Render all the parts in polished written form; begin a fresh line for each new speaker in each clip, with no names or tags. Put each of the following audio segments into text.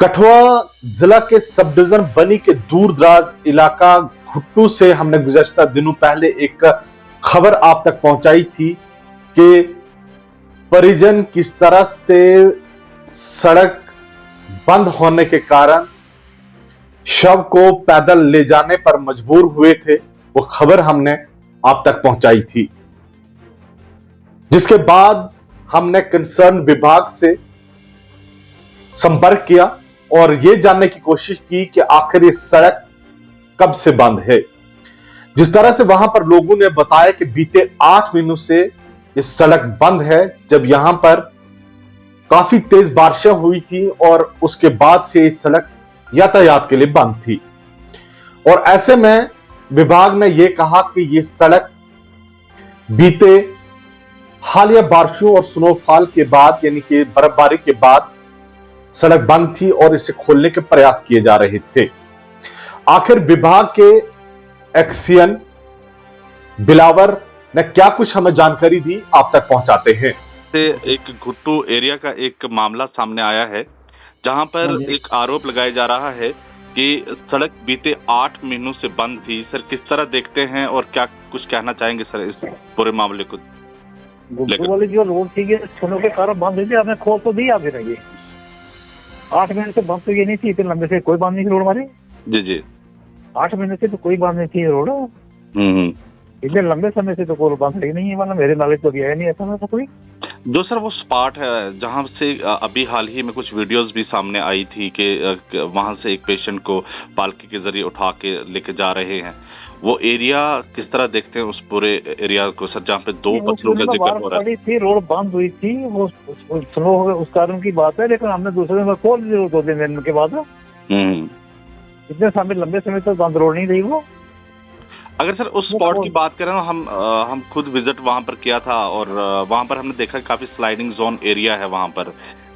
कठुआ जिला के sub division बनी के दूर दराज इलाका घुट्टू से हमने गुज़श्ता दिनों पहले एक खबर आप तक पहुंचाई थी कि परिजन किस तरह से सड़क बंद होने के कारण शव को पैदल ले जाने पर मजबूर हुए थे। वो खबर हमने आप तक पहुंचाई थी, जिसके बाद हमने कंसर्न विभाग से संपर्क किया और यह जानने की कोशिश की कि आखिर ये सड़क कब से बंद है। जिस तरह से वहां पर लोगों ने बताया कि बीते 8 महीनों से ये सड़क बंद है, जब यहां पर काफी तेज बारिशें हुई थी और उसके बाद से ये सड़क यातायात के लिए बंद थी। और ऐसे में विभाग ने यह कहा कि यह सड़क बीते हालिया बारिशों और स्नोफॉल के बाद, यानी कि बर्फबारी के बाद सड़क बंद थी और इसे खोलने के प्रयास किए जा रहे थे। आखिर विभाग के एक्सियन बिलावर ने क्या कुछ हमें जानकारी दी, आप तक पहुंचाते हैं।
एक घुट्टू एरिया का एक मामला सामने आया है, जहां पर एक आरोप लगाया जा रहा है कि सड़क बीते 8 महीनों से बंद थी। सर, किस तरह देखते हैं और क्या कुछ कहना चाहेंगे सर इस पूरे मामले को?
घुट्टू वाली जो रोड थी सुनो के कारण बंद हुई थी, आपने खोल तो दिया फिर ये 8 महीने से बंद तो ये नहीं थी, इतने लंबे से कोई बंद नहीं थी रोड हमारी।
जी
8 महीने से तो कोई बंद नहीं थी रोड। इतने लंबे समय से तो कोई बंद ही नहीं है, मतलब मेरे नॉलेज तो अभी है नहीं ऐसा तो कोई।
जो सर वो स्पॉट है जहां से अभी हाल ही में कुछ वीडियोस भी सामने आई थी कि वहां से एक पेशेंट को पालकी के जरिए उठा के लेके जा रहे हैं, वो एरिया किस तरह देखते हैं उस पूरे एरिया को सर, जहाँ पे 2 पत्थरों का जिक्र हो रहा
थी, रोड बंद हुई थी, वो स्लो हो गया उस कारण की बात है, लेकिन हमने दूसरे दिन खोल दी 2 दिन के बाद। इतने समय लंबे समय तक बंद रोड नहीं रही वो।
अगर सर उस स्पॉट की बात करें ना, हम खुद विजिट वहां पर किया था और वहां पर हमने देखा काफी स्लाइडिंग जोन एरिया है वहां पर।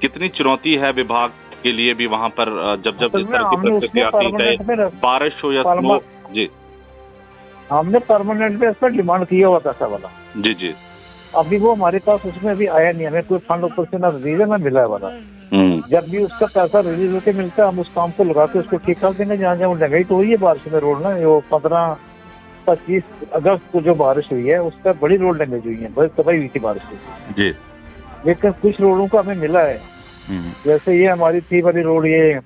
कितनी चुनौती है विभाग के लिए भी वहां पर, जब इस तरह की परिस्थिति आती है, चाहे बारिश हो या स्नो। जी,
हमने परमानेंट पे इस पर डिमांड किया हुआ पैसा वाला।
जी
अभी वो हमारे पास उसमें अभी आया नहीं, हमें कोई फंड ऊपर से ना रिलीज है ना मिला है वाला। जब भी उसका पैसा रिलीज होकर मिलता है हम उस काम को लगा के उसको ठीक कर देंगे। जहाँ जहाँ डंगाई तो हुई है बारिश में रोड ना, वो 15-25 अगस्त को जो बारिश हुई है उस पर बड़ी रोड डैमेज हुई है, बड़ी तबाही हुई थी बारिश से जी। लेकिन कुछ रोडों का हमें मिला है, जैसे ये हमारी थी वाली रोड, ये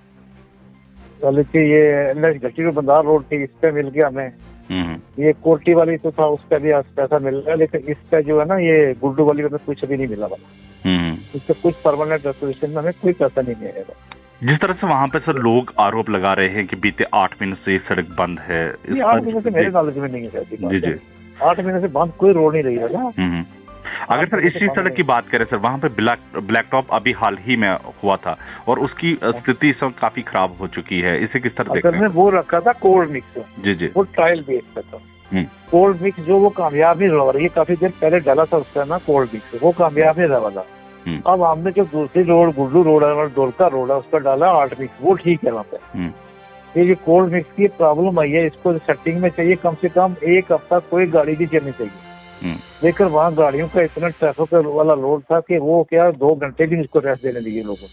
घटी में बंदार रोड थी, इस पे मिल गया हमें। ये कोटी वाली तो था, उस पर भी पैसा मिल रहा है, लेकिन इस पे जो है ना ये गुड्डू वाली में कुछ अभी नहीं मिला वाला। इससे कुछ परमानेंट रेस्टोरेशन में हमें कोई पैसा नहीं मिलेगा।
जिस तरह से वहाँ पे सर लोग आरोप लगा रहे हैं कि बीते 8 महीने से सड़क बंद है,
8 महीने से मेरे नॉलेज में नहीं है जी। 8 महीने से बंद कोई रोड नहीं रही है ना।
अगर सर इसी सड़क की बात करें सर, वहाँ पे ब्लैक टॉप अभी हाल ही में हुआ था और उसकी स्थिति इस वक्त काफी खराब हो चुकी है, इसे किस तरह देखते हैं?
वो रखा था कोल्ड मिक्स जी, वो ट्रायल बेस पे था। कोल्ड मिक्स जो वो कामयाब नहीं रहा, ये काफी देर पहले डाला था उसका ना कोल्ड मिक्स, वो कामयाब नहीं रहा। अब हमने जो दूसरी रोड गुड्डू रोड है, डोलका रोड है, उस पर डाला 8 मिक्स, वो ठीक है वहाँ पे। ये कोल्ड मिक्स की प्रॉब्लम आई है, इसको सेटिंग में चाहिए कम से कम 1 हफ्ता कोई गाड़ी नहीं चलनी चाहिए। लेकिन वहाँ गाड़ियों का इतना ट्रैफिक वाला रोड था कि वो क्या 2 घंटे भी इसको रेस्ट देने दिए लोगों ने,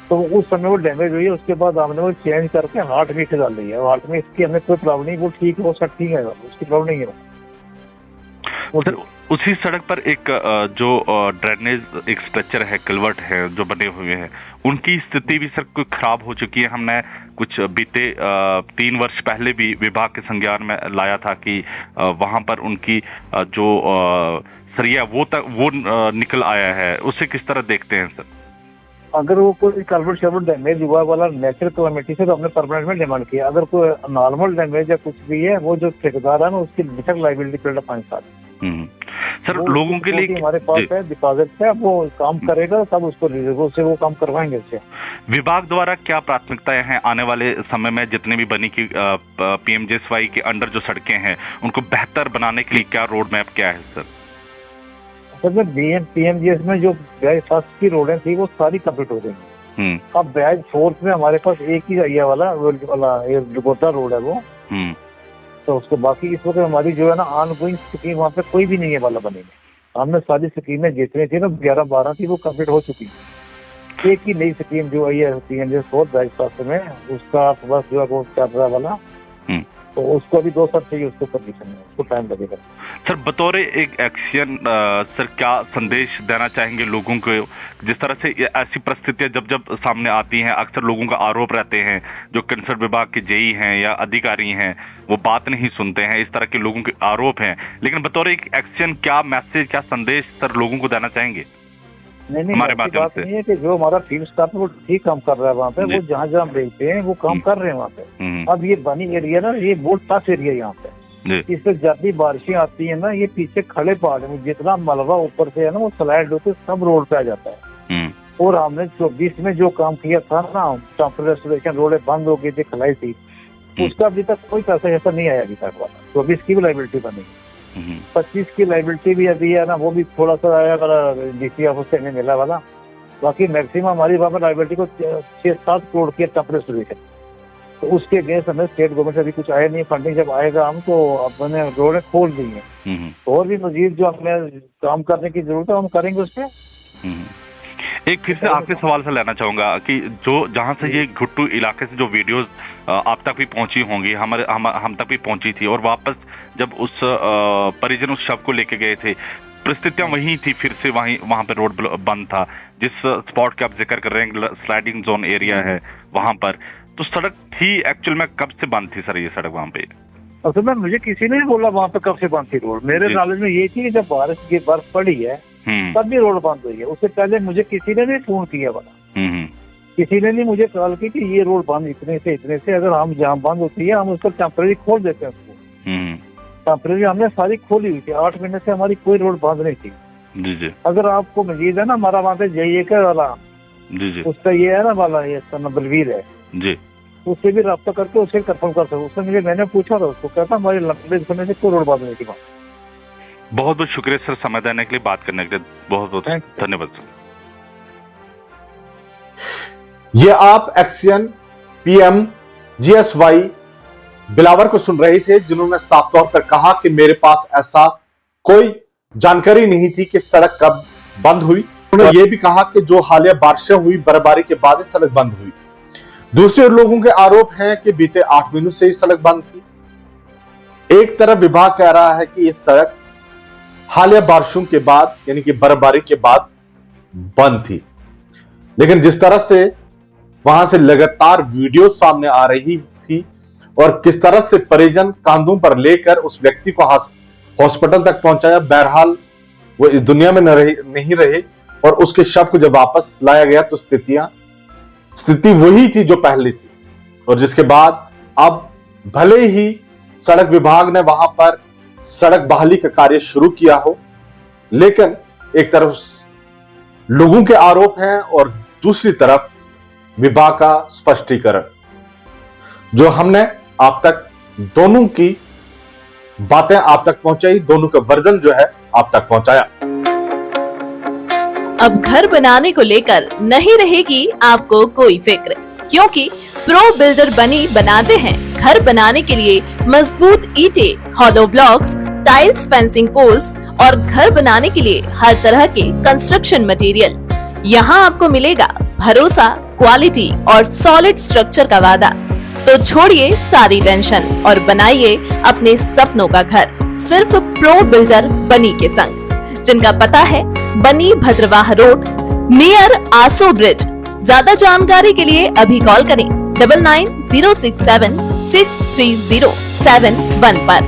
तो उस समय वो डैमेज हुई है। उसके बाद हमने वो चेंज करके 8 मिक्स डाल दी है। 8 मिक्स की हमें कोई प्रॉब्लम नहीं, वो ठीक है, वो सब ठीक है, उसकी प्रॉब्लम नहीं है।
उसी सड़क पर एक जो ड्रेनेज एक स्ट्रक्चर है, कलवर्ट है जो बने हुए हैं, उनकी स्थिति भी सर कुछ खराब हो चुकी है। हमने कुछ बीते 3 वर्ष पहले भी विभाग के संज्ञान में लाया था कि वहां पर उनकी जो सरिया वो निकल आया है, उसे किस तरह देखते हैं सर?
अगर वो कोई कलवर्ट शलवर्ट डैमेज हुआ वाला नेचुरल कैलामिटी से तो हमने परमानेंट में डिमांड किया। अगर कोई नॉर्मल डैमेज या कुछ भी है, वो जो ठेकेदार है ना उसकी लिमिटेड लायबिलिटी पीरियड 5 साल।
सर लोगों के लिए
हमारे पास है डिपॉजिट है, वो काम करेगा तब उसको रिजर्व से वो काम करवाएंगे उससे।
विभाग द्वारा क्या प्राथमिकताएं हैं आने वाले समय में, जितने भी बनी की PMJSY के अंडर जो सड़कें हैं उनको बेहतर बनाने के लिए क्या रोड मैप क्या है सर?
PMJS में जो बैच 1 की रोडें थी वो सारी कंप्लीट हो गई। अब बैच 4 में हमारे पास एक ही एरिया वाला गोता रोड है वो, तो उसको बाकी इस वक्त हमारी जो है ना ऑनगोइंग स्कीम वहाँ पे कोई भी नहीं है वाला बनेगी। हमने सारी स्कीमें जितनी थी ना 11-12 थी वो कंप्लीट हो चुकी है। एक ही नई स्कीम जो आई है PMJ स्वास्थ्य में, उसका बस जो है वो चल रहा वाला, तो उसको अभी 2 साल चाहिए उसको परमिशन में, उसको टाइम लगेगा।
सर बतौर एक एक्शन सर क्या संदेश देना चाहेंगे लोगों को, जिस तरह से ऐसी परिस्थितियां जब जब सामने आती हैं, अक्सर लोगों का आरोप रहते हैं जो कंसर्न विभाग के जेई हैं या अधिकारी हैं वो बात नहीं सुनते हैं, इस तरह के लोगों के आरोप हैं, लेकिन बतौर एक एक्शन क्या मैसेज, क्या संदेश सर लोगों को देना चाहेंगे?
नहीं, हमारे बात नहीं है कि जो हमारा फील्ड स्टाफ है वो ठीक काम कर रहा है वहाँ पे, वो जहाँ जहाँ भेजते हैं वो काम कर रहे हैं वहाँ पे। अब ये बनी एरिया ना, ये बहुत टफ एरिया यहाँ पे, इससे जब भी बारिशें आती है ना, ये पीछे खड़े पहाड़ में जितना मलबा ऊपर से है ना वो स्लाइड होते सब रोड पे आ जाता है। और हमने 24 में जो काम किया था ना, टेम्परेरी रेस्टोरेशन, रोडें बंद हो गई थी, खलाई थी, उसका अभी तक कोई पैसा ऐसा नहीं आया अभी तक वाला। 24 की भी लाइबिलिटी बनी, 25 की लाइबिलिटी भी अभी है ना, वो भी थोड़ा सा आया DC ऑफिस से नहीं मिला वाला। बाकी मैक्सिमम हमारी वहाँ पर लाइबिलिटी को 6-7 करोड़ की टेम्परेरी रेस्टोरेशन, तो उसके अगेंस्ट हमें स्टेट गवर्नमेंट से अभी कुछ आया नहीं। फंडिंग जब आएगा हम तो अपने रोडें खोल दी हैं, और भी मजीद जो हमें काम करने की जरूरत है हम करेंगे उस पर।
एक फिर से आपके सवाल से लेना चाहूंगा कि जो जहां से ये घुट्टू इलाके से जो वीडियोस आप तक भी पहुंची होंगी, हम तक भी पहुंची थी, और वापस जब उस परिजन उस शव को लेके गए थे, परिस्थितियां वही थी, फिर से वहां पे रोड बंद था, जिस स्पॉट का आप जिक्र कर रहे हैं स्लाइडिंग जोन एरिया है वहां पर, तो सड़क थी एक्चुअल में कब से बंद थी सर ये सड़क वहां पे?
असल में मुझे किसी ने बोला वहाँ पे कब से बंद थी रोड, मेरे नॉलेज में ये थी कि जब बारिश की बर्फ पड़ी है तब भी रोड बंद हुई है। उससे पहले मुझे किसी ने नहीं फोन किया वाला, किसी ने नहीं मुझे कॉल की कि ये रोड बंद इतने से, अगर हम जहाँ बंद होती है हम उसको टेम्परेरी खोल देते हैं। उसको टेम्परेरी हमने सारी खोली हुई थी, 8 महीने से हमारी कोई रोड बंद नहीं थी।
जी।
अगर आपको मजीद है ना, हमारा वहाँ पे जाइए का वाला, उसका ये है ना वाला, ये बलवीर है जी, उससे भी रब्ता करके उससे कंफर्म कर सकते। उससे मैंने पूछा था, उसको कहता हमारे लंबे समय से कोई रोड बंद नहीं थी वहाँ।
बहुत बहुत शुक्रिया सर समय देने के लिए, बात करने के लिए बहुत बहुत धन्यवाद सर।
ये आप एक्शन PMGSY बिलावर को सुन रहे थे, जिन्होंने साफ तौर पर कहा कि मेरे पास ऐसा कोई जानकारी नहीं थी कि सड़क कब बंद हुई। उन्होंने ये भी कहा कि जो हालिया बारिशें हुई, बर्फबारी के बाद सड़क बंद हुई। दूसरे लोगों के आरोप हैं कि बीते 8 महीनों से ही सड़क बंद थी। एक तरफ विभाग कह रहा है कि यह सड़क हालिया बारिशों के बाद यानी कि बर्फबारी के बाद बंद थी, लेकिन जिस तरह से वहां से लगातार वीडियो सामने आ रही थी और किस तरह से परिजन कांधों पर लेकर उस व्यक्ति को हॉस्पिटल तक पहुंचाया, बहरहाल वो इस दुनिया में नहीं रहे, और उसके शव को जब वापस लाया गया तो स्थिति वही थी जो पहले थी। और जिसके बाद अब भले ही सड़क विभाग ने वहां पर सड़क बहाली का कार्य शुरू किया हो, लेकिन एक तरफ लोगों के आरोप हैं और दूसरी तरफ विभाग का स्पष्टीकरण, जो हमने आप तक दोनों की बातें आप तक पहुंचाई, दोनों का वर्जन जो है आप तक पहुंचाया।
अब घर बनाने को लेकर नहीं रहेगी आपको कोई फिक्र, क्योंकि प्रो बिल्डर बनी बनाते हैं घर बनाने के लिए मजबूत ईंटें, hollow blocks, tiles, fencing poles और घर बनाने के लिए हर तरह के कंस्ट्रक्शन मटेरियल। यहाँ आपको मिलेगा भरोसा, क्वालिटी और सॉलिड स्ट्रक्चर का वादा। तो छोड़िए सारी टेंशन और बनाइए अपने सपनों का घर सिर्फ प्रो बिल्डर बनी के संग, जिनका पता है बनी भद्रवाह रोड नियर आसो ब्रिज। ज्यादा जानकारी के लिए अभी कॉल करें 9906763071 पर।